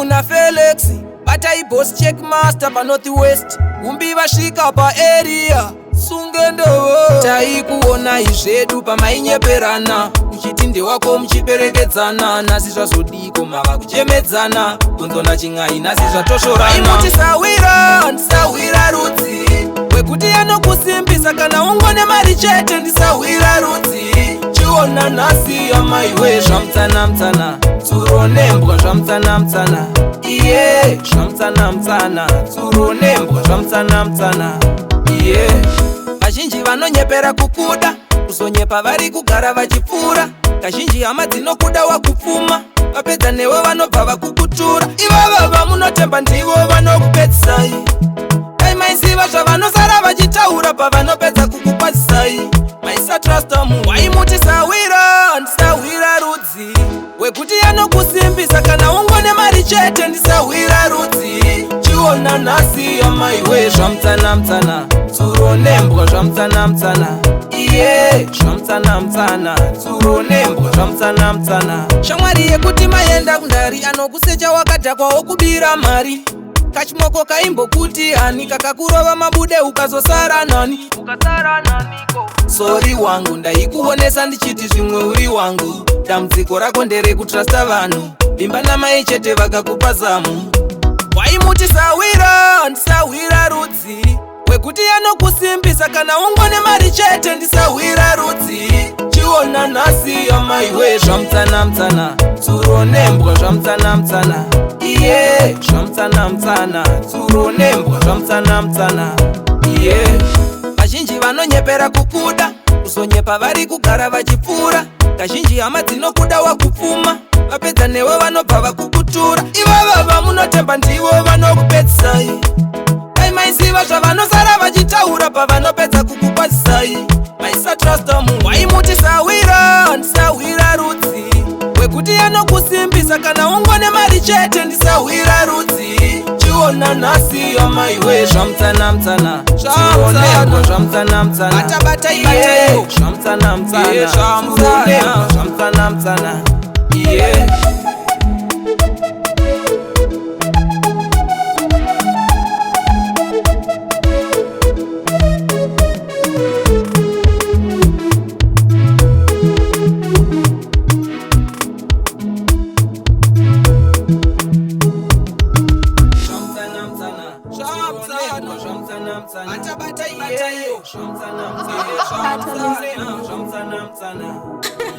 una Felix batai boss check master pa North West umbi vasvika pa area sungendo taikuona izvedu pamainyeperana uchiti ndewako muchiperekedzana nasi zvazodiko mava kuchemedzana kunzona chingai nasi zvatoshorana ndisawira rudzi wekuti anokusimbisa kana ungone mari chete ndisawira rudzi chiona nasi amaiwe zvamutsanamtsana tsuro nembwa zvamutsanamtsana iye zvamutsanamtsana tsuro nembwa zvamutsanamtsana iye vazhinji vanonyepera kukuda kuzonyepa vari kugara vachipfuura kazhinji hama dzinokuda wakupfuma vapedza newe vanobva vakukutura ivava vamunotemba ndivo vanokupedzisai dai maiziva zvavanosara vachitaura pavanopedza kukukwazisai maisatrastamu waimutisawira ndisawira rudzi wekuti anokusimbisa kana ungone mari chete ndisawira rudzi chiona nasi amaiwe zvamutsanamtsana tsuro nembwa zvamutsanamtsana iye zvamutsanamtsana tsuro nembwa zvamutsanamtsana shamwari yekuti maenda kundari anokusecha wakadhakwawo kubira mari kachimoko kaimbokuti hani kakakurova mabude ukazosara nani sori wangu ndaikuonesa ndichiti zvimwe uri wangu dambudziko rako nderekutrasta vanhu bimba namai chete vakakupa zamu waimutisawira ndisawira rudzi wekuti anokusimbisa kana ungone mari chete ndisawira rudzi chiona nasi amaiwe zvamutsanamtsana tsuro nembwa zvamutsanamtsana iye zvamutsanamtsana tsuro nembwa zvamutsanamtsana iye vazhinji vanonyepera kukuda kuzonyepa vari kugara vachipfuura kazhinji hama dzinokuda wakupfuma vapedza newe vanobva vakukutura ivava vamunotemba ndivo vanokupedzisai dai maiziva zvavanosara vachitaura pavanopedza kukukwazisai maisatrastamu waimutisawira ndisawira rudzi wekuti anokusimbisa kana ungone mari chete ndisawira rudzi chiona nasi amaiwe zvamutsanamtsana zvonembwa zvamutsanamtsana atabataibataiyo zvamutsanamtsana zvamutsanamtsana iye Better music.